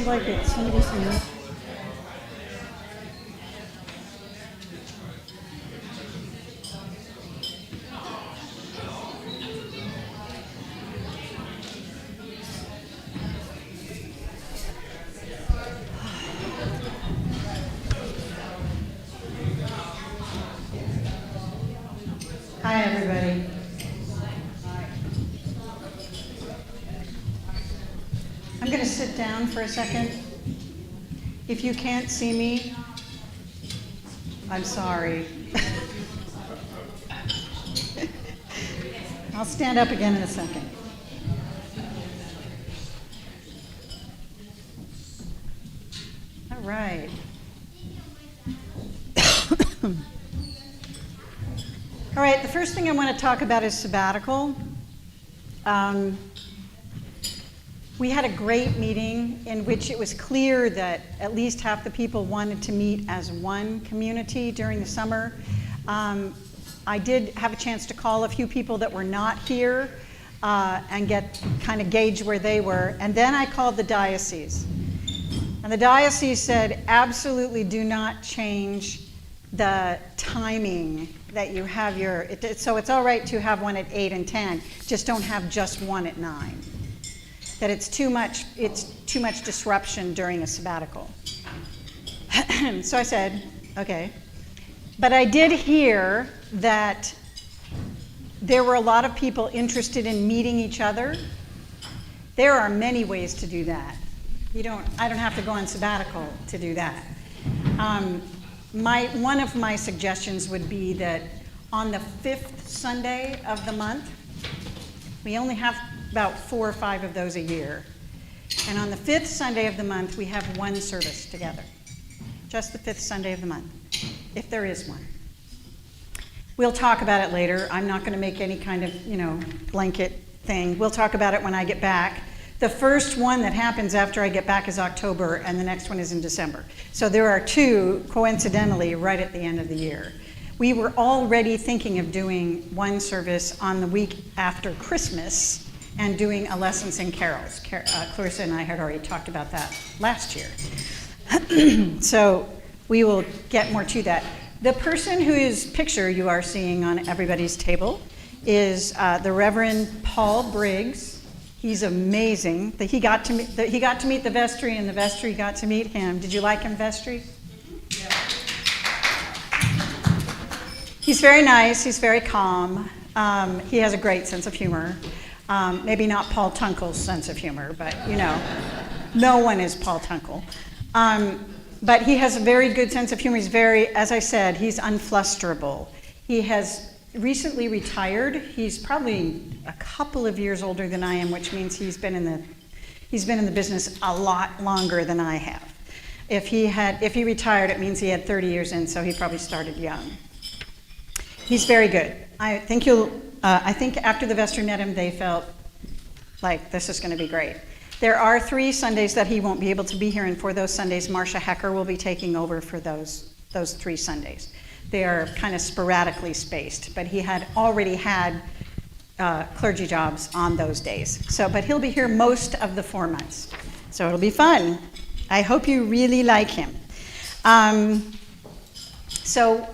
like it's medicine. Hi, everybody. I'm going to sit down for a second. If you can't see me, I'm sorry. I'll stand up again in a second. All right. All right, the first thing I want to talk about is sabbatical. We had a great meeting in which it was clear that at least half the people wanted to meet as one community during the summer. I did have a chance to call a few people that were not here and kind of gauge where they were. And then I called the diocese. And the diocese said, absolutely do not change the timing that you have so it's all right to have one at 8 and 10, just don't have just one at 9. That it's too much disruption during a sabbatical. So I said, okay. But I did hear that there were a lot of people interested in meeting each other. There are many ways to do that. I don't have to go on sabbatical to do that. One of my suggestions would be that on the 5th Sunday of the month, we only have about 4 or 5 of those a year. And on the 5th Sunday of the month, we have one service together. Just the 5th Sunday of the month, if there is one. We'll talk about it later. I'm not going to make any kind of, blanket thing. We'll talk about it when I get back. The first one that happens after I get back is October, and the next one is in December. So there are 2, coincidentally, right at the end of the year. We were already thinking of doing one service on the week after Christmas and doing a Lessons in Carols. Clarissa and I had already talked about that last year. So we will get more to that. The person whose picture you are seeing on everybody's table is the Reverend Paul Briggs. He's amazing. He got to meet the vestry, and the vestry got to meet him. Did you like him, vestry? Yeah. He's very nice. He's very calm. He has a great sense of humor. Maybe not Paul Tunkel's sense of humor, but no one is Paul Tunkel. But he has a very good sense of humor. He's as I said, he's unflusterable. He has recently retired. He's probably a couple of years older than I am, which means he's been in the business a lot longer than I have. If he retired, it means he had 30 years in, so he probably started young. He's very good. I think after the vestry met him, they felt like this is going to be great. There are 3 Sundays that he won't be able to be here, and for those Sundays, Marcia Hecker will be taking over for those 3 Sundays. They are kind of sporadically spaced, but he had already had clergy jobs on those days. But he'll be here most of the 4 months, so it'll be fun. I hope you really like him. So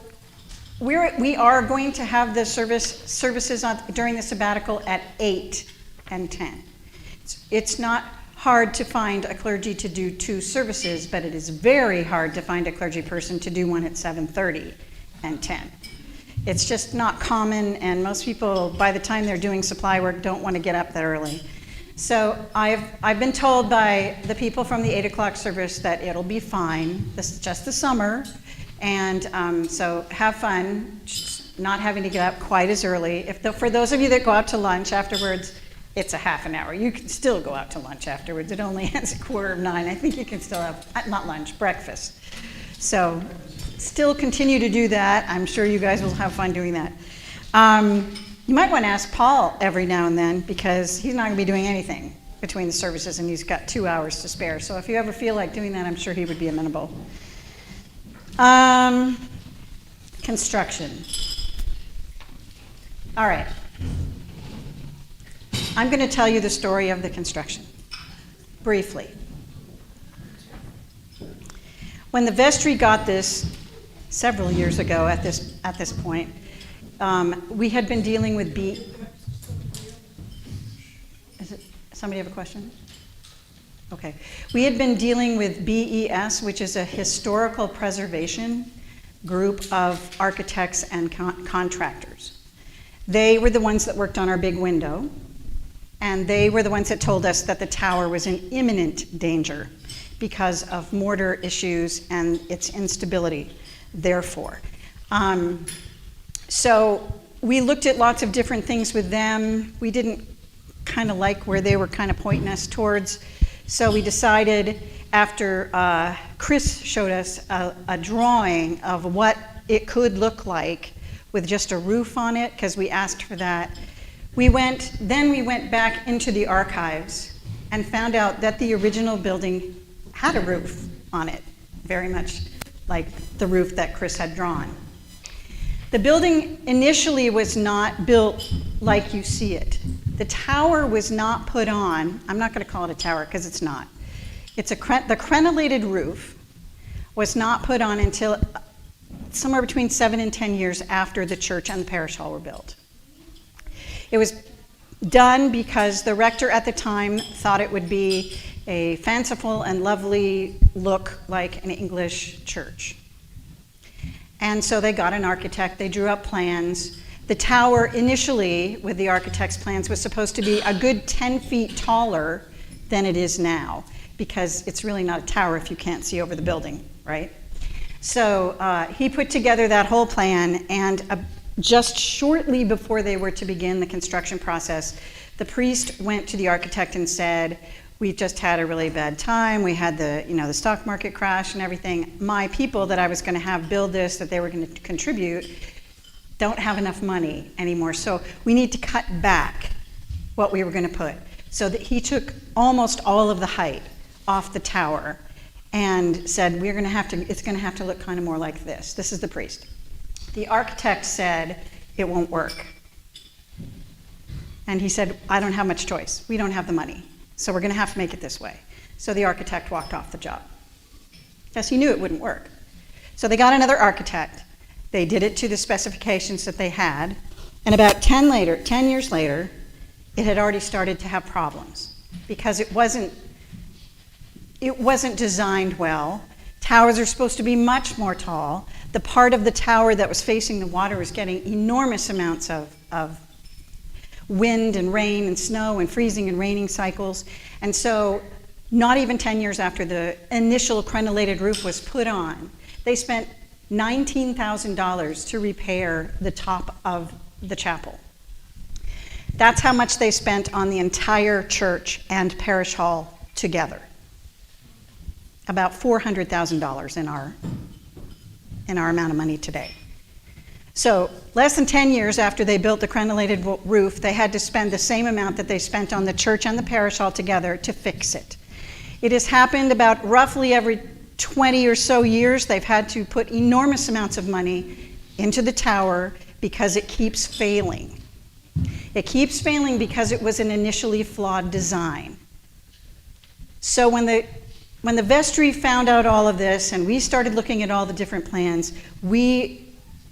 we are going to have the services during the sabbatical at 8 and 10. It's not hard to find a clergy to do 2 services, but it is very hard to find a clergy person to do one at 7:30 and 10. It's just not common, and most people, by the time they're doing supply work, don't want to get up that early. So I've been told by the people from the 8 o'clock service that it'll be fine. This is just the summer, and so have fun, just not having to get up quite as early. For those of you that go out to lunch afterwards, it's a half an hour. You can still go out to lunch afterwards. It only ends at 8:45. I think you can still have, not lunch, breakfast. So still continue to do that. I'm sure you guys will have fun doing that. You might want to ask Paul every now and then, because he's not going to be doing anything between the services, and he's got 2 hours to spare. So if you ever feel like doing that, I'm sure he would be amenable. Construction. All right. I'm going to tell you the story of the construction, briefly. When the vestry got this several years ago at this point, we had been dealing with somebody have a question? Okay. We had been dealing with BES, which is a historical preservation group of architects and contractors. They were the ones that worked on our big window, and they were the ones that told us that the tower was in imminent danger because of mortar issues and its instability, therefore. So we looked at lots of different things with them. We didn't kind of like where they were kind of pointing us towards. So we decided, after Chris showed us a drawing of what it could look like with just a roof on it, because we asked for that. We went back into the archives and found out that the original building had a roof on it, very much like the roof that Chris had drawn. The building initially was not built like you see it. The tower was not put on. I'm not going to call it a tower because it's not. The crenellated roof was not put on until somewhere between 7 and 10 years after the church and the parish hall were built. It was done because the rector at the time thought it would be a fanciful and lovely look like an English church. And so they got an architect, they drew up plans. The tower initially, with the architect's plans, was supposed to be a good 10 feet taller than it is now, because it's really not a tower if you can't see over the building, right? So he put together that whole plan, and just shortly before they were to begin the construction process, the priest went to the architect and said, "We just had a really bad time. We had the stock market crash and everything. My people that I was going to have build this, that they were going to contribute, don't have enough money anymore. So we need to cut back what we were going to put." So that he took almost all of the height off the tower and said, it's going to have to look kind of more like this. This is the priest. The architect said, "It won't work." And he said, "I don't have much choice. We don't have the money. So we're going to have to make it this way." So the architect walked off the job, because he knew it wouldn't work. So they got another architect. They did it to the specifications that they had. And about 10 years later, it had already started to have problems, because it wasn't designed well. Towers are supposed to be much more tall. The part of the tower that was facing the water was getting enormous amounts of wind and rain and snow and freezing and raining cycles. And so not even 10 years after the initial crenellated roof was put on, they spent $19,000 to repair the top of the chapel. That's how much they spent on the entire church and parish hall together. About $400,000 in our amount of money today. So less than 10 years after they built the crenellated roof, they had to spend the same amount that they spent on the church and the parish hall together to fix it. It has happened about roughly every 20 or so years. They've had to put enormous amounts of money into the tower because it keeps failing. It keeps failing because it was an initially flawed design. So when the vestry found out all of this and we started looking at all the different plans, we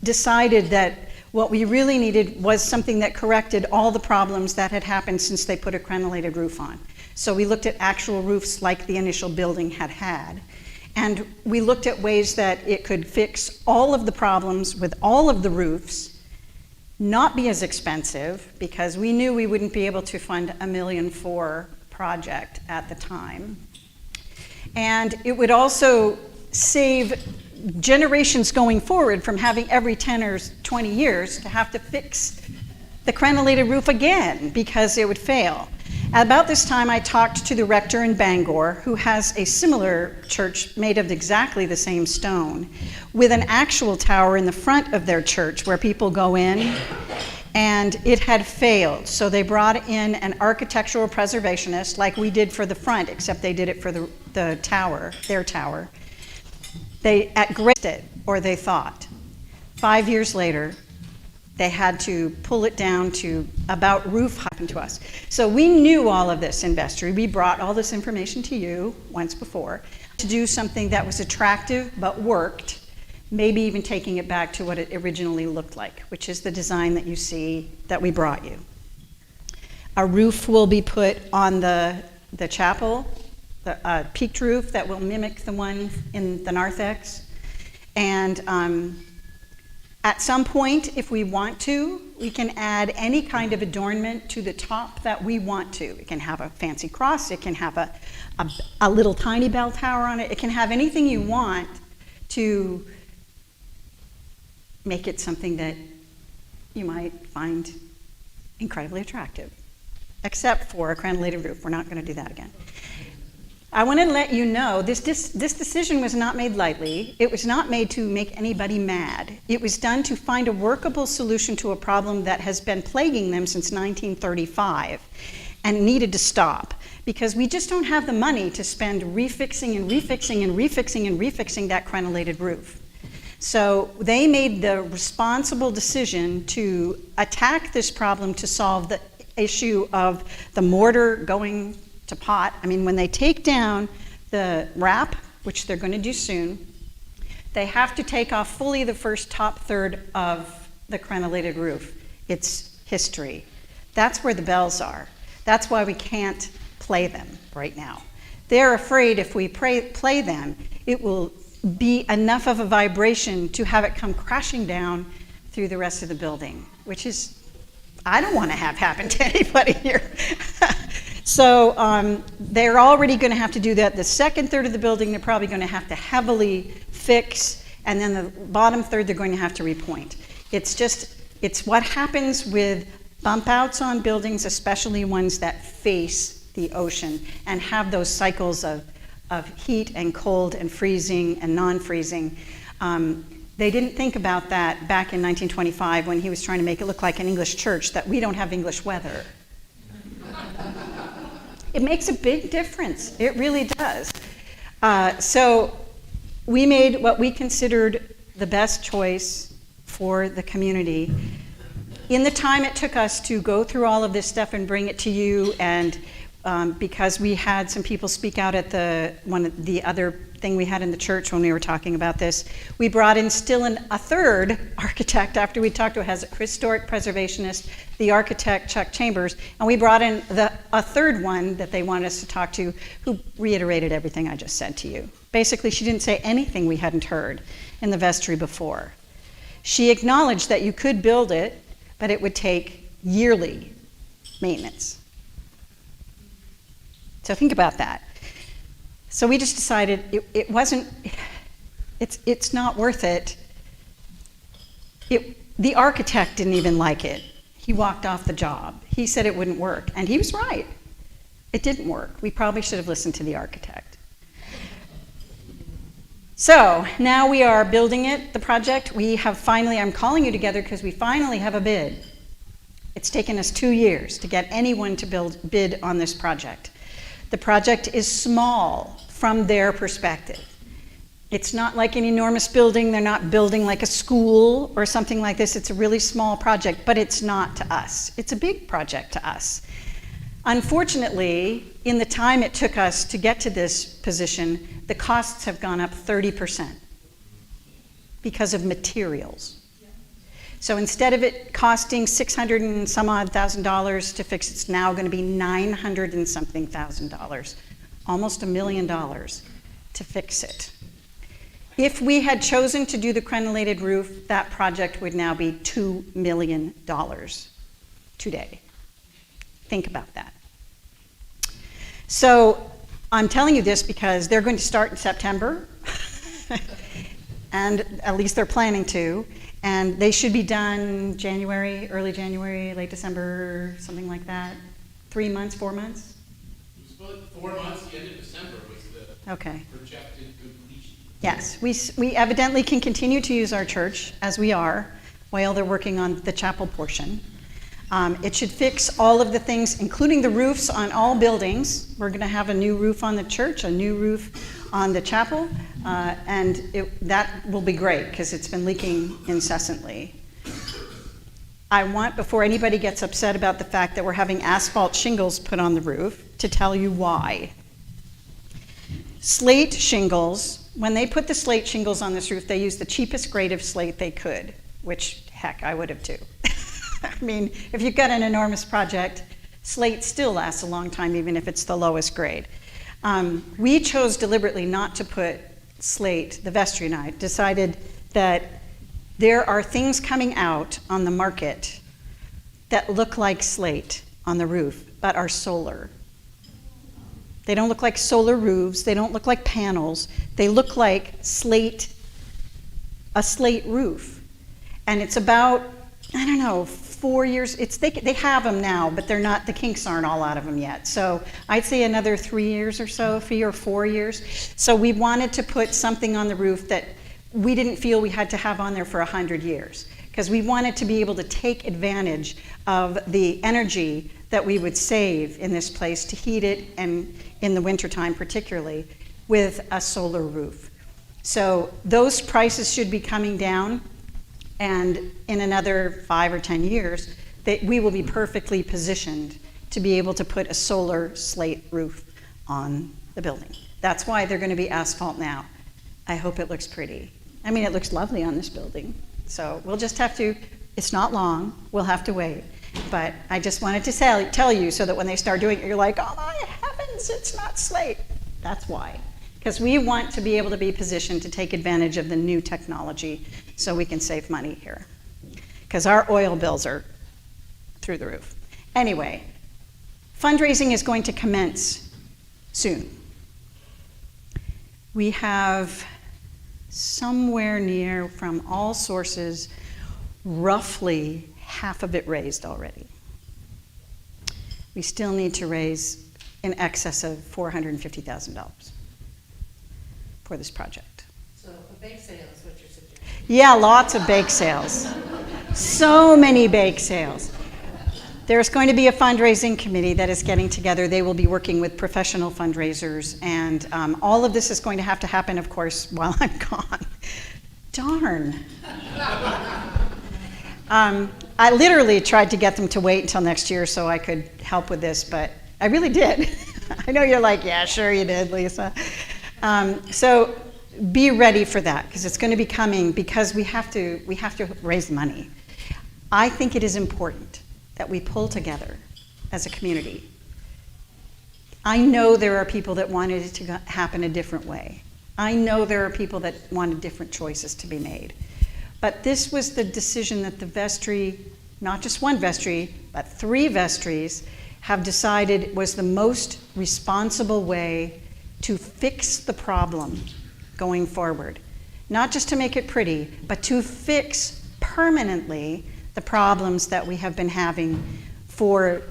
decided that what we really needed was something that corrected all the problems that had happened since they put a crenellated roof on. So we looked at actual roofs like the initial building had. And we looked at ways that it could fix all of the problems with all of the roofs, not be as expensive, because we knew we wouldn't be able to fund $1.4 million project at the time. And it would also save generations going forward from having every 10 or 20 years to have to fix the crenellated roof again because it would fail. At about this time, I talked to the rector in Bangor, who has a similar church made of exactly the same stone, with an actual tower in the front of their church where people go in, and it had failed. So they brought in an architectural preservationist like we did for the front, except they did it for the tower, their tower. They graced it, or they thought. 5 years later, they had to pull it down to about roof happened to us. So we knew all of this in vestry. We brought all this information to you once before to do something that was attractive but worked, maybe even taking it back to what it originally looked like, which is the design that you see that we brought you. A roof will be put on the chapel, a peaked roof that will mimic the one in the narthex. And at some point, if we want to, we can add any kind of adornment to the top that we want to. It can have a fancy cross, it can have a little tiny bell tower on it, it can have anything you want to make it something that you might find incredibly attractive. Except for a crenellated roof. We're not going to do that again. I want to let you know this decision was not made lightly. It was not made to make anybody mad. It was done to find a workable solution to a problem that has been plaguing them since 1935 and needed to stop, because we just don't have the money to spend refixing and refixing and refixing and refixing that crenellated roof. So they made the responsible decision to attack this problem to solve the issue of the mortar going to pot. I mean, when they take down the wrap, which they're going to do soon, they have to take off fully the first top third of the crenellated roof. It's history. That's where the bells are. That's why we can't play them right now. They're afraid if we play them, it will be enough of a vibration to have it come crashing down through the rest of the building, which is, I don't want to have happen to anybody here. So they're already going to have to do that. The second third of the building, they're probably going to have to heavily fix, and then the bottom third, they're going to have to repoint. It's what happens with bump outs on buildings, especially ones that face the ocean and have those cycles of heat and cold and freezing and non-freezing. They didn't think about that back in 1925 when he was trying to make it look like an English church, that we don't have English weather. It makes a big difference. It really does. So we made what we considered the best choice for the community. In the time it took us to go through all of this stuff and bring it to you, and because we had some people speak out at the other thing we had in the church when we were talking about this, we brought in a third architect after we talked to a historic preservationist, the architect Chuck Chambers, and we brought in a third one that they wanted us to talk to, who reiterated everything I just said to you. Basically, she didn't say anything we hadn't heard in the vestry before. She acknowledged that you could build it, but it would take yearly maintenance. So think about that. So we just decided it's not worth it. The architect didn't even like it. He walked off the job. He said it wouldn't work, and he was right. It didn't work. We probably should have listened to the architect. So now we are building it, the project. I'm calling you together because we finally have a bid. It's taken us 2 years to get anyone to bid on this project. The project is small from their perspective. It's not like an enormous building. They're not building like a school or something like this. It's a really small project, but it's not to us. It's a big project to us. Unfortunately, in the time it took us to get to this position, the costs have gone up 30% because of materials. So instead of it costing $600 and some odd thousand to fix, it's now going to be $900 and something thousand, almost $1 million to fix it. If we had chosen to do the crenellated roof, that project would now be $2 million today. Think about that. So I'm telling you this because they're going to start in September, and at least they're planning to. And they should be done January, early January, late December, something like that. 3 months, 4 months? It was about 4 months, the end of December was the projected completion. Yes, we evidently can continue to use our church as we are while they're working on the chapel portion. It should fix all of the things, including the roofs on all buildings. We're going to have a new roof on the church, a new roof on the chapel, and that will be great because it's been leaking incessantly. I want, before anybody gets upset about the fact that we're having asphalt shingles put on the roof, to tell you why. Slate shingles, when they put the slate shingles on this roof, they used the cheapest grade of slate they could, which, heck, I would have too. I mean, if you've got an enormous project, slate still lasts a long time, even if it's the lowest grade. We chose deliberately not to put slate. The vestry and I decided that there are things coming out on the market that look like slate on the roof, but are solar. They don't look like solar roofs. They don't look like panels. They look like slate, a slate roof. And it's about, I don't know, 4 years. They have them now, but they're not. The kinks aren't all out of them yet. So I'd say another 3 years or so, 3 or 4 years. So we wanted to put something on the roof that we didn't feel we had to have on there for 100 years, because we wanted to be able to take advantage of the energy that we would save in this place to heat it, and in the wintertime particularly, with a solar roof. So those prices should be coming down, and in another 5 or 10 years, that we will be perfectly positioned to be able to put a solar slate roof on the building. That's why they're going to be asphalt now. I hope it looks pretty. I mean, it looks lovely on this building. So we'll just have to, it's not long, we'll have to wait. But I just wanted to tell you so that when they start doing it, you're like, oh my heavens, it's not slate. That's why. Because we want to be able to be positioned to take advantage of the new technology so we can save money here. Because our oil bills are through the roof. Anyway, fundraising is going to commence soon. We have somewhere near, from all sources, roughly half of it raised already. We still need to raise in excess of $450,000 for this project. So a bake sale is what you're suggesting? Yeah, lots of bake sales. So many bake sales. There's going to be a fundraising committee that is getting together. They will be working with professional fundraisers, and all of this is going to have to happen, of course, while I'm gone. Darn. I literally tried to get them to wait until next year so I could help with this, but I really did. I know you're like, yeah, sure you did, Lisa. So be ready for that, because it's going to be coming, because we have to raise money. I think it is important that we pull together as a community. I know there are people that wanted it to happen a different way. I know there are people that wanted different choices to be made. But this was the decision that the vestry, not just one vestry, but 3 vestries, have decided was the most responsible way to fix the problem going forward. Not just to make it pretty, but to fix permanently the problems that we have been having for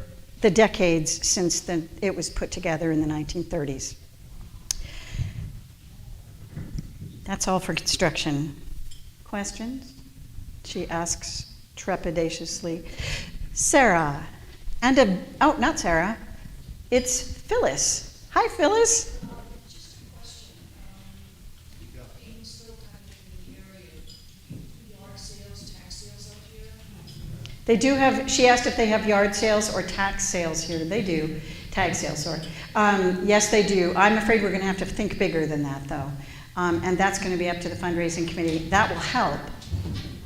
the decades since it was put together in the 1930s. That's all for construction. Questions? She asks trepidatiously. Sarah, oh, not Sarah, it's Phyllis. Hi, Phyllis. Just a question. Being so kind of in the area, yard sales, tax sales up here? They do have, she asked if they have yard sales or tax sales here. They do. Tag sales, sorry. Yes, they do. I'm afraid we're going to have to think bigger than that, though. And that's going to be up to the fundraising committee. That will help,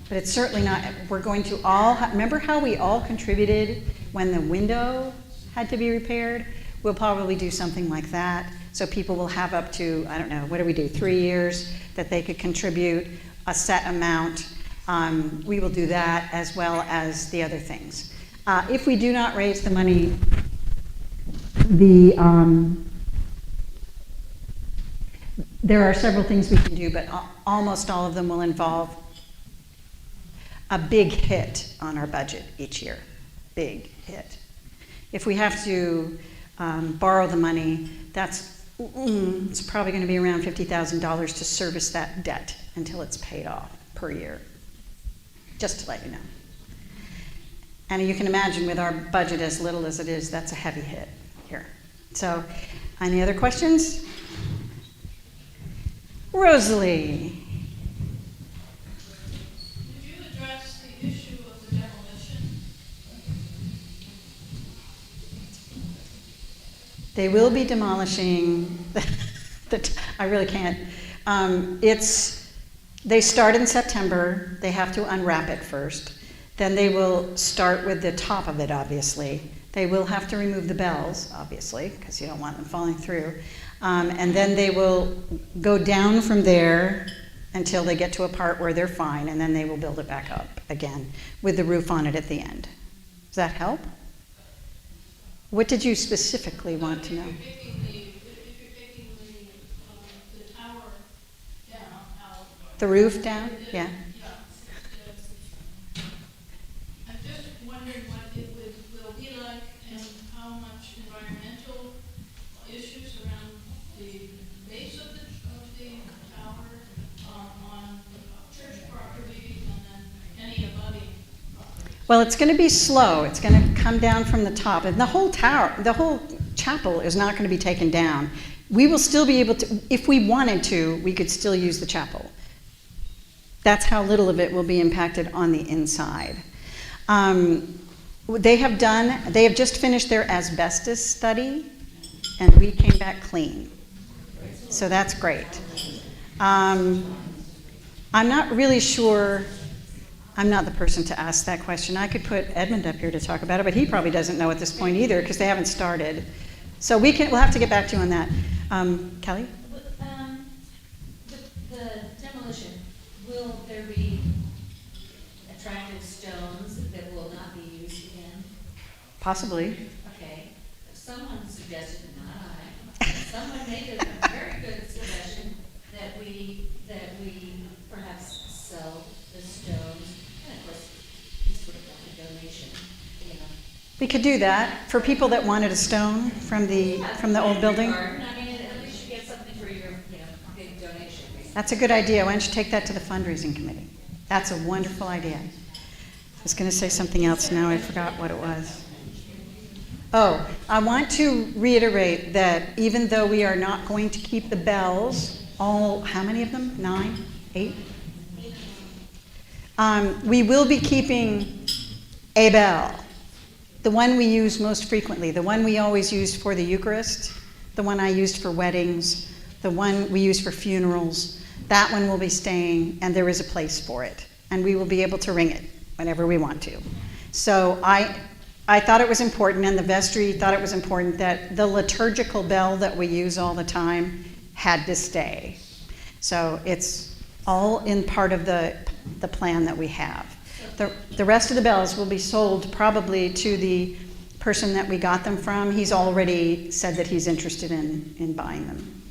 but it's certainly not. We're going to all, remember how we all contributed when the window had to be repaired? We'll probably do something like that. So people will have up to, I don't know, what do we do, 3 years that they could contribute a set amount. We will do that as well as the other things. If we do not raise the money, there are several things we can do, but almost all of them will involve a big hit on our budget each year. Big hit. If we have to borrow the money, it's probably going to be around $50,000 to service that debt until it's paid off per year. Just to let you know. And you can imagine with our budget as little as it is, that's a heavy hit here. So, any other questions? Rosalie. Did you address the issue of the demolition? They will be demolishing, I really can't. They start in September. They have to unwrap it first. Then they will start with the top of it, obviously. They will have to remove the bells, obviously, because you don't want them falling through. And then they will go down from there until they get to a part where they're fine, and then they will build it back up again with the roof on it at the end. Does that help? What did you specifically want to know? If you're taking the tower down, out. The roof down? Yeah. I'm just wondering what it will be like and how much environmental issues around the base of the tower, on church property, and then any abutting property. Well, it's going to be slow. It's going to come down from the top. And the whole tower, the whole chapel is not going to be taken down. we will still be able to, if we wanted to, we could still use the chapel. That's how little of it will be impacted on the inside. They have just finished their asbestos study, and we came back clean. So that's great. I'm not really sure, I'm not the person to ask that question. I could put Edmund up here to talk about it, but he probably doesn't know at this point either because they haven't started. So we'll have to get back to you on that. Kelly? The demolition, will there be attractive stones that will not be used again? Possibly. Okay, someone suggested, not I, someone made a very good suggestion that we perhaps sell the stones, and of course, it's sort of like a donation, you know. We could do that for people that wanted a stone from the old building. I mean, at least you get something for your, big donation. That's a good idea. Why don't you take that to the fundraising committee? That's a wonderful idea. I was going to say something else. Now I forgot what it was. Oh, I want to reiterate that even though we are not going to keep the bells, how many of them? 9? 8? We will be keeping a bell. The one we use most frequently, the one we always use for the Eucharist, the one I used for weddings, the one we use for funerals, that one will be staying, and there is a place for it. And we will be able to ring it whenever we want to. So I thought it was important, and the vestry thought it was important, that the liturgical bell that we use all the time had to stay. So it's all in part of the plan that we have. The rest of the bells will be sold probably to the person that we got them from. He's already said that he's interested in buying them.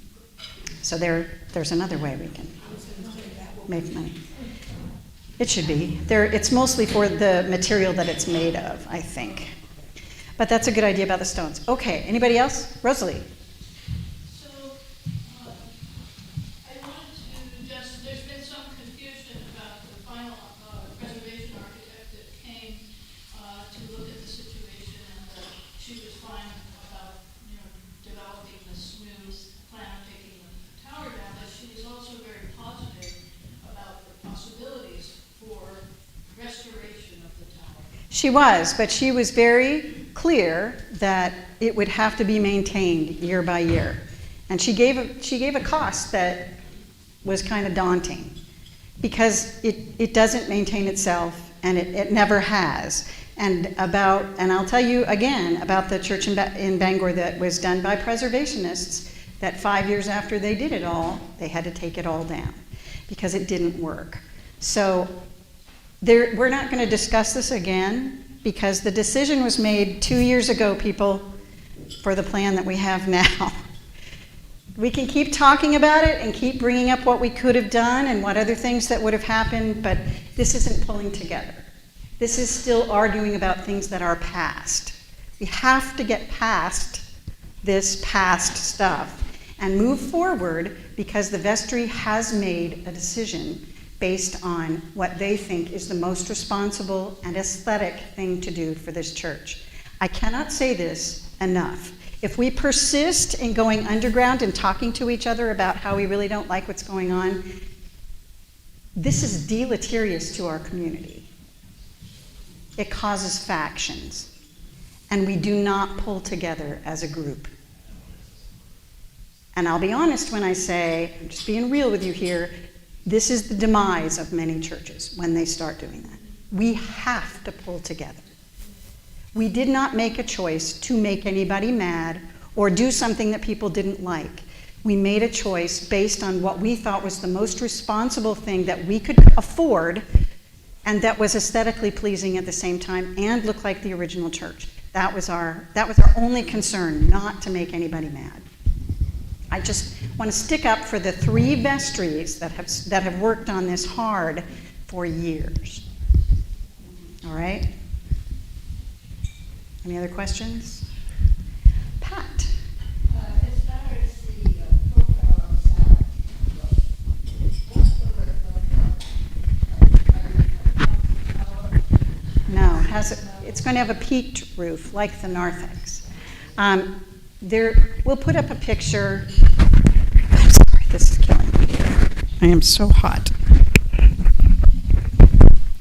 So there's another way we can make money. It should be. It's mostly for the material that it's made of, I think. But that's a good idea about the stones. Okay, anybody else? Rosalie. So, I wanted to just, there's been some confusion about the final preservation architect that came to look at the situation, and she was fine about, developing the smooth plan of taking the tower down, but she was also very positive about the possibilities for restoration of the tower. She was, but she was very clear that it would have to be maintained year by year. And she gave a cost that was kind of daunting because it doesn't maintain itself, and it never has. And I'll tell you again about the church in Bangor that was done by preservationists, that 5 years after they did it all, they had to take it all down because it didn't work. So we're not going to discuss this again because the decision was made 2 years ago, people, for the plan that we have now. We can keep talking about it and keep bringing up what we could have done and what other things that would have happened, but this isn't pulling together. This is still arguing about things that are past. We have to get past this past stuff and move forward because the vestry has made a decision based on what they think is the most responsible and aesthetic thing to do for this church. I cannot say this enough. If we persist in going underground and talking to each other about how we really don't like what's going on, this is deleterious to our community. It causes factions, and we do not pull together as a group. And I'll be honest when I say, I'm just being real with you here, this is the demise of many churches when they start doing that. We have to pull together. We did not make a choice to make anybody mad or do something that people didn't like. We made a choice based on what we thought was the most responsible thing that we could afford and that was aesthetically pleasing at the same time and looked like the original church. That was our only concern, not to make anybody mad. I just want to stick up for the 3 vestries that have worked on this hard for years. All right? Any other questions? Pat? As far as the profile outside, what's the No, it's going to have a peaked roof like the narthex. We'll put up a picture This is killing me here. I am so hot.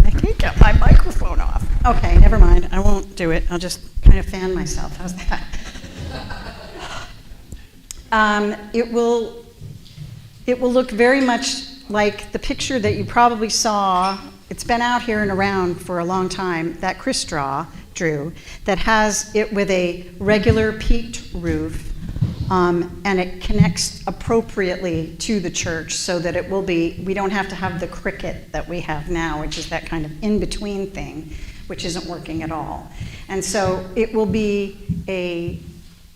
I can't get my microphone off. Okay, never mind. I won't do it. I'll just kind of fan myself. How's that? It will look very much like the picture that you probably saw. It's been out here and around for a long time, that Chris drew, that has it with a regular peaked roof, and it connects appropriately to the church so that it will be, we don't have to have the cricket that we have now, which is that kind of in-between thing, which isn't working at all. And so it will be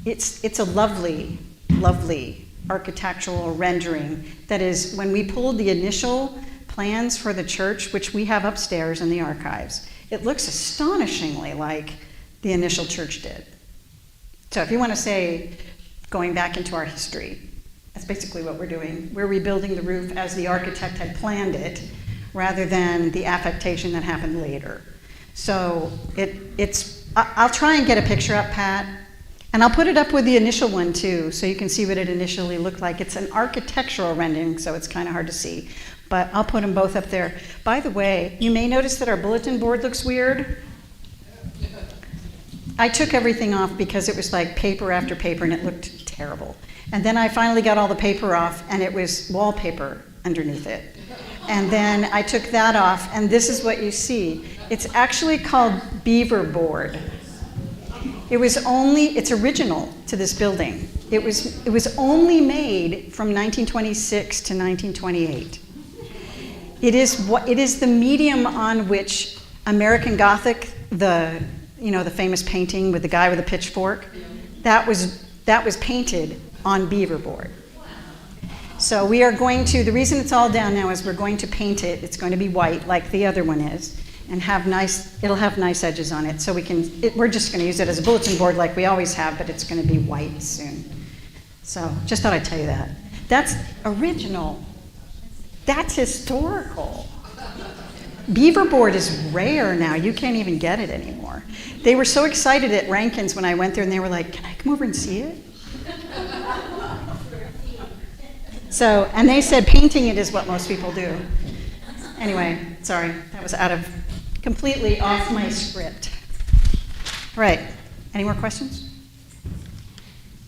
it's a lovely, lovely architectural rendering that is, when we pulled the initial plans for the church, which we have upstairs in the archives, it looks astonishingly like the initial church did. So if you want to say, going back into our history, that's basically what we're doing. We're rebuilding the roof as the architect had planned it, rather than the affectation that happened later. So I'll try and get a picture up, Pat, and I'll put it up with the initial one too, so you can see what it initially looked like. It's an architectural rendering, so it's kind of hard to see, but I'll put them both up there. By the way, you may notice that our bulletin board looks weird. I took everything off because it was like paper after paper and it looked terrible. And then I finally got all the paper off and it was wallpaper underneath it. And then I took that off and this is what you see. It's actually called beaver board. It's original to this building. It was only made from 1926 to 1928. It is the medium on which American Gothic, the famous painting with the guy with a pitchfork, that was painted on beaver board. So we are going to, the reason it's all down now is we're going to paint it. It's going to be white like the other one is, and it'll have nice edges on it. So we're just going to use it as a bulletin board like we always have, but it's going to be white soon. So just thought I'd tell you that. That's original. That's historical. Beaver board is rare now. You can't even get it anymore. They were so excited at Rankin's when I went there, and they were like, "Can I come over and see it?" So, and they said painting it is what most people do. Anyway, sorry, that was completely off my script. All right, any more questions?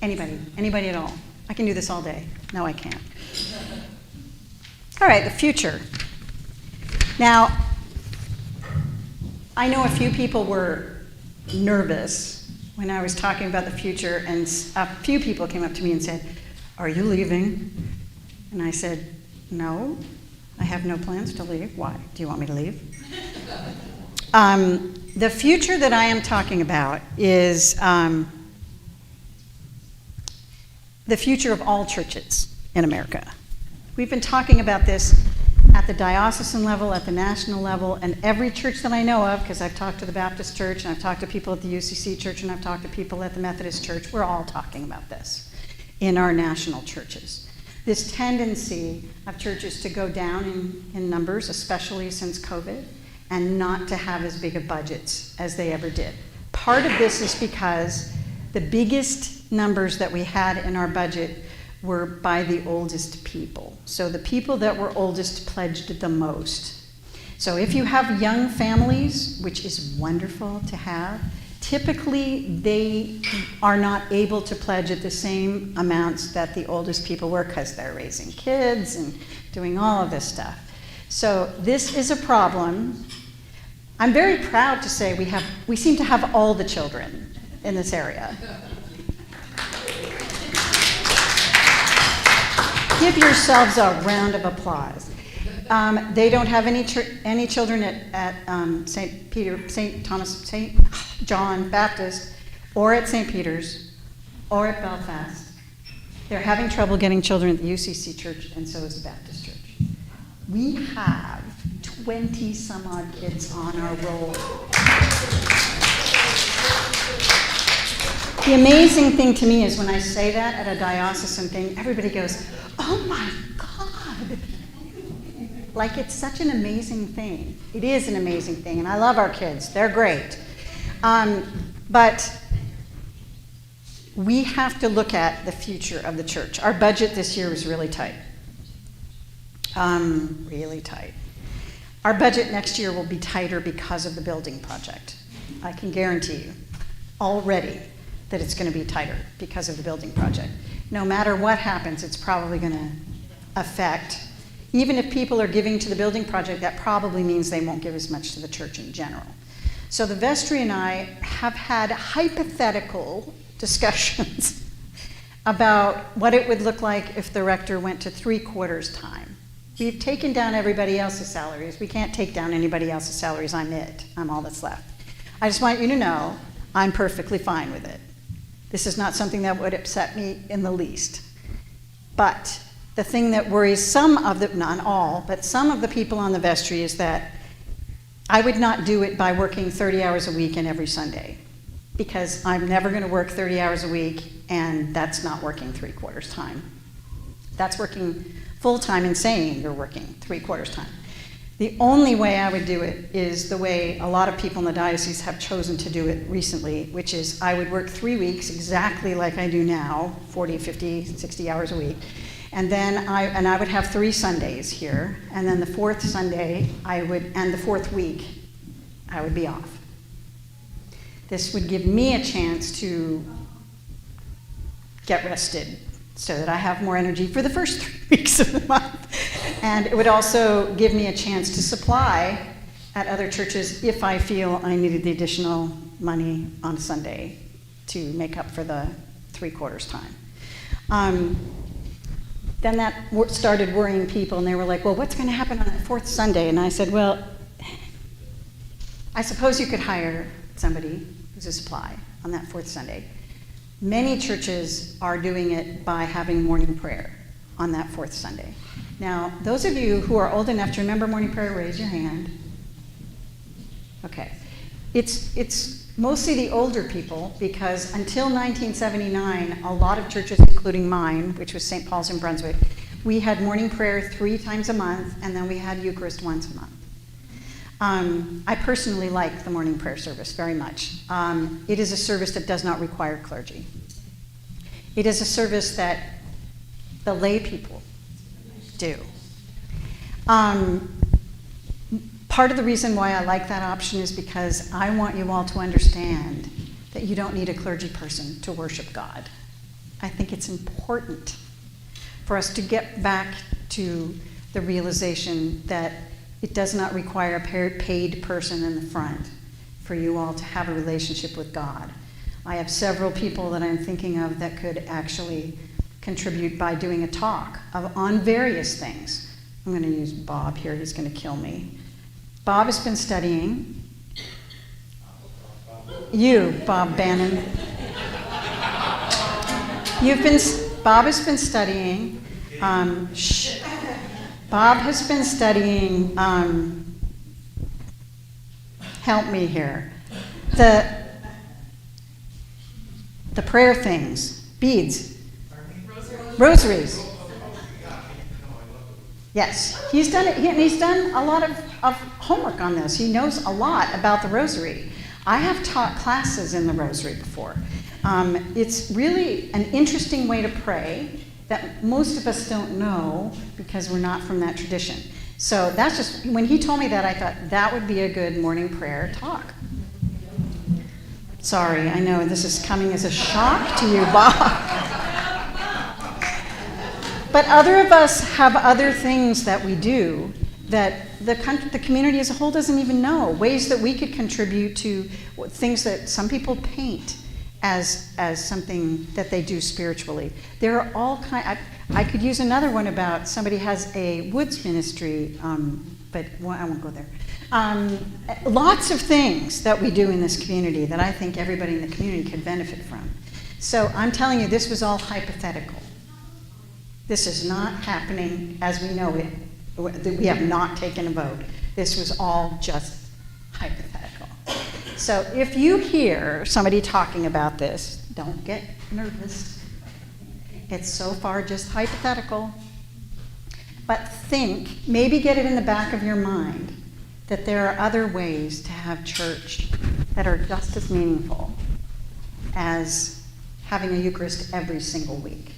Anybody at all? I can do this all day. No, I can't. All right, the future. Now, I know a few people were nervous when I was talking about the future, and a few people came up to me and said, "Are you leaving?" And I said, "No, I have no plans to leave." "Why? Do you want me to leave?" The future that I am talking about is the future of all churches in America. We've been talking about this at the diocesan level, at the national level, and every church that I know of, because I've talked to the Baptist church, and I've talked to people at the UCC church, and I've talked to people at the Methodist church, we're all talking about this in our national churches. This tendency of churches to go down in numbers, especially since COVID, and not to have as big of budgets as they ever did. Part of this is because the biggest numbers that we had in our budget were by the oldest people. So the people that were oldest pledged the most. So if you have young families, which is wonderful to have, typically they are not able to pledge at the same amounts that the oldest people were because they're raising kids and doing all of this stuff. So this is a problem. I'm very proud to say we seem to have all the children in this area. Give yourselves a round of applause. They don't have any children at St. John Baptist, or at St. Peter's, or at Belfast. They're having trouble getting children at the UCC church, and so is the Baptist church. We have 20 some odd kids on our roll. The amazing thing to me is when I say that at a diocesan thing, everybody goes, "Oh my God." Like it's such an amazing thing. It is an amazing thing, and I love our kids. They're great. But we have to look at the future of the church. Our budget this year was really tight. Really tight. Our budget next year will be tighter because of the building project. I can guarantee you already that it's going to be tighter because of the building project. No matter what happens, it's probably going to affect, even if people are giving to the building project, that probably means they won't give as much to the church in general. So the vestry and I have had hypothetical discussions about what it would look like if the rector went to 3/4 time. We've taken down everybody else's salaries. We can't take down anybody else's salaries. I'm it. I'm all that's left. I just want you to know I'm perfectly fine with it. This is not something that would upset me in the least. But the thing that worries some of the, not all, but some of the people on the vestry is that I would not do it by working 30 hours a week and every Sunday, because I'm never going to work 30 hours a week, and that's not working 3/4 time. That's working full-time and saying you're working 3/4 time. The only way I would do it is the way a lot of people in the diocese have chosen to do it recently, which is I would work 3 weeks exactly like I do now, 40, 50, 60 hours a week. And then I would have 3 Sundays here, and then the 4th Sunday and the 4th week, I would be off. This would give me a chance to get rested so that I have more energy for the first 3 weeks of the month. And it would also give me a chance to supply at other churches if I feel I needed the additional money on a Sunday to make up for the 3/4 time. Then that started worrying people, and they were like, well, what's going to happen on that 4th Sunday? And I said, well, I suppose you could hire somebody who's a supply on that 4th Sunday. Many churches are doing it by having morning prayer on that 4th Sunday. Now, those of you who are old enough to remember morning prayer, raise your hand. Okay. It's mostly the older people, because until 1979, a lot of churches, including mine, which was St. Paul's in Brunswick, we had morning prayer 3 times a month, and then we had Eucharist once a month. I personally like the morning prayer service very much. It is a service that does not require clergy. It is a service that the lay people do. Part of the reason why I like that option is because I want you all to understand that you don't need a clergy person to worship God. I think it's important for us to get back to the realization that it does not require a paid person in the front for you all to have a relationship with God. I have several people that I'm thinking of that could actually contribute by doing a talk on various things. I'm going to use Bob here. He's going to kill me. Bob has been studying. You, Bob Bannon. Bob has been studying. Bob has been studying. Help me here. The prayer things, beads, rosaries. Yes, he's done it. He's done a lot of homework on this. He knows a lot about the rosary. I have taught classes in the rosary before. It's really an interesting way to pray that most of us don't know because we're not from that tradition. So that's just, when he told me that, I thought that would be a good morning prayer talk. Sorry, I know this is coming as a shock to you, Bob. But other of us have other things that we do that the community as a whole doesn't even know, ways that we could contribute to things that some people paint as something that they do spiritually. There are all kinds. I could use another one about somebody has a woods ministry, but I won't go there. Lots of things that we do in this community that I think everybody in the community could benefit from. So I'm telling you, this was all hypothetical. This is not happening as we know it. We have not taken a vote. This was all just hypothetical. So if you hear somebody talking about this, don't get nervous. It's so far just hypothetical. But think, maybe get it in the back of your mind, that there are other ways to have church that are just as meaningful as having a Eucharist every single week.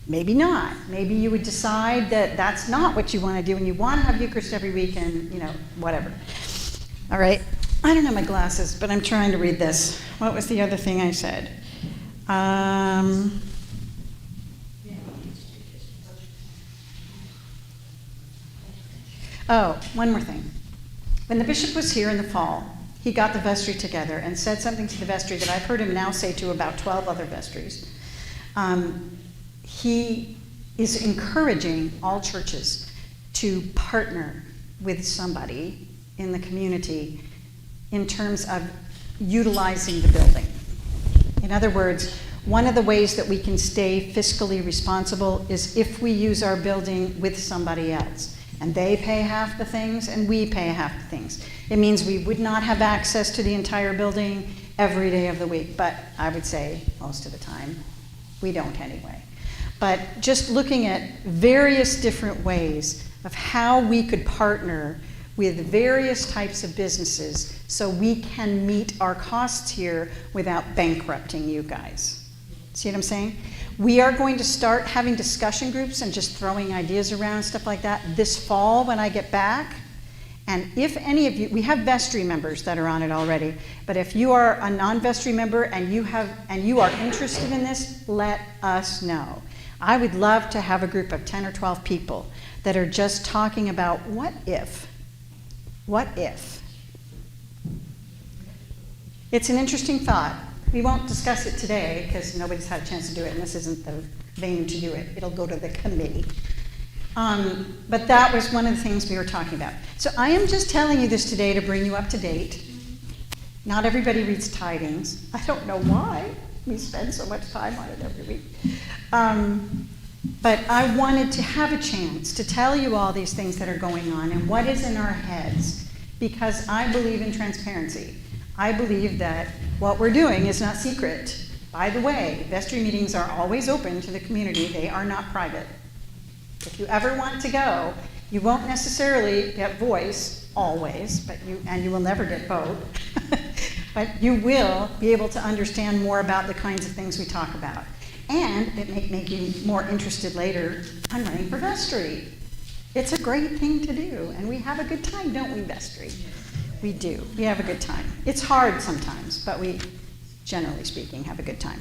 Maybe not. Maybe you would decide that that's not what you want to do and you want to have Eucharist every week and, whatever. All right. I don't have my glasses, but I'm trying to read this. What was the other thing I said? Oh, one more thing. When the bishop was here in the fall, he got the vestry together and said something to the vestry that I've heard him now say to about 12 other vestries. He is encouraging all churches to partner with somebody in the community in terms of utilizing the building. In other words, one of the ways that we can stay fiscally responsible is if we use our building with somebody else. And they pay half the things and we pay half the things. It means we would not have access to the entire building every day of the week, but I would say most of the time we don't anyway. But just looking at various different ways of how we could partner with various types of businesses so we can meet our costs here without bankrupting you guys. See what I'm saying? We are going to start having discussion groups and just throwing ideas around and stuff like that this fall when I get back. And if any of you, we have vestry members that are on it already, but if you are a non-vestry member and you are interested in this, let us know. I would love to have a group of 10 or 12 people that are just talking about what if. What if? It's an interesting thought. We won't discuss it today because nobody's had a chance to do it and this isn't the venue to do it. It'll go to the committee. But that was one of the things we were talking about. So I am just telling you this today to bring you up to date. Not everybody reads tidings. I don't know why we spend so much time on it every week. But I wanted to have a chance to tell you all these things that are going on and what is in our heads, because I believe in transparency. I believe that what we're doing is not secret. By the way, vestry meetings are always open to the community. They are not private. If you ever want to go, you won't necessarily get voice always, but you will never get vote. But you will be able to understand more about the kinds of things we talk about. And it may make you more interested later on running for vestry. It's a great thing to do, and we have a good time, don't we, vestry? We do. We have a good time. It's hard sometimes, but we, generally speaking, have a good time.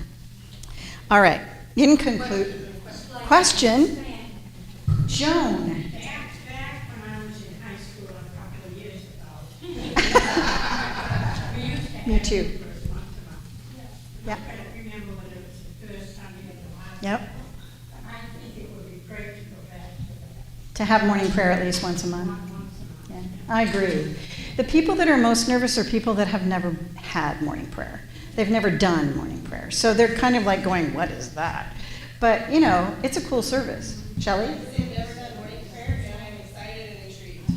All right. In conclude, question, Joan. Back when I was in high school a couple of years ago, we used to have Me too. Eucharist once a month. Yeah. I can't remember whether it was the first time we had the last. Yep. But I think it would be great to go back to that. To have morning prayer at least once a month. Once a month. Yeah, I agree. The people that are most nervous are people that have never had morning prayer. They've never done morning prayer. So they're kind of like going, what is that? But, it's a cool service. Shelley? I've never done morning prayer, and I'm excited and intrigued.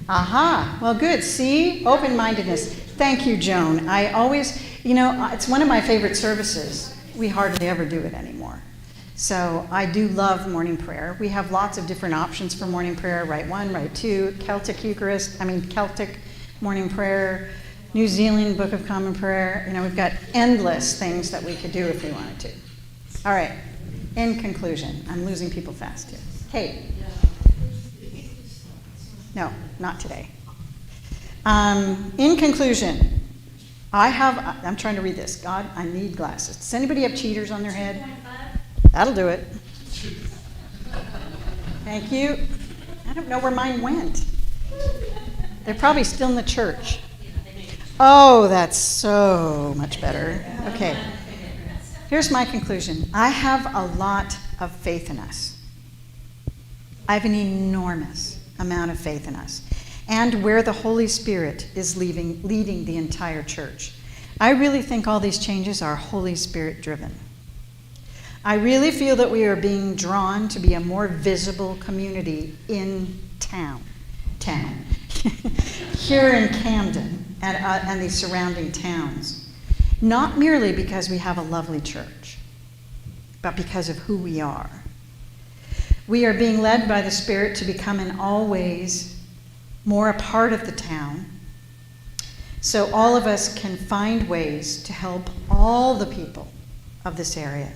Aha. Well, good. See? Open-mindedness. Thank you, Joan. I always, it's one of my favorite services. We hardly ever do it anymore. So I do love morning prayer. We have lots of different options for morning prayer, Rite 1, Rite 2, Celtic morning prayer, New Zealand Book of Common Prayer. We've got endless things that we could do if we wanted to. All right. In conclusion, I'm losing people fast here. Kate. No, not today. In conclusion, I'm trying to read this. God, I need glasses. Does anybody have cheaters on their head? That'll do it. Thank you. I don't know where mine went. They're probably still in the church. Oh, that's so much better. Okay. Here's my conclusion. I have a lot of faith in us. I have an enormous amount of faith in us. And where the Holy Spirit is leading the entire church. I really think all these changes are Holy Spirit driven. I really feel that we are being drawn to be a more visible community in town, here in Camden and the surrounding towns. Not merely because we have a lovely church, but because of who we are. We are being led by the Spirit to become in all ways more a part of the town, so all of us can find ways to help all the people of this area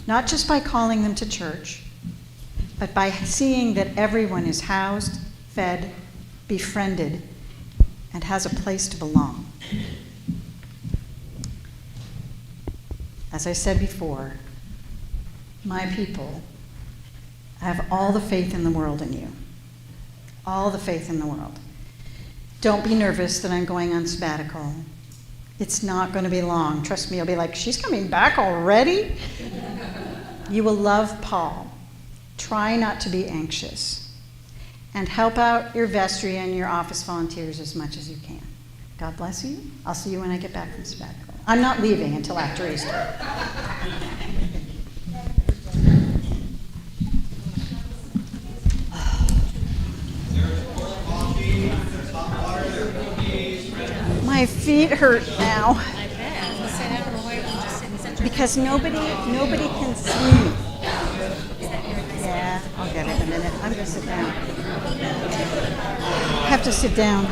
Not just by calling them to church, but by seeing that everyone is housed, fed, befriended, and has a place to belong. As I said before, my people, I have all the faith in the world in you. All the faith in the world. Don't be nervous that I'm going on sabbatical. It's not going to be long. Trust me, you'll be like, she's coming back already? You will love Paul. Try not to be anxious. And help out your vestry and your office volunteers as much as you can. God bless you. I'll see you when I get back from sabbatical. I'm not leaving until after Easter. My feet hurt now. Because nobody can see me. Yeah, I'll get it in a minute. I'm gonna sit down. I have to sit down.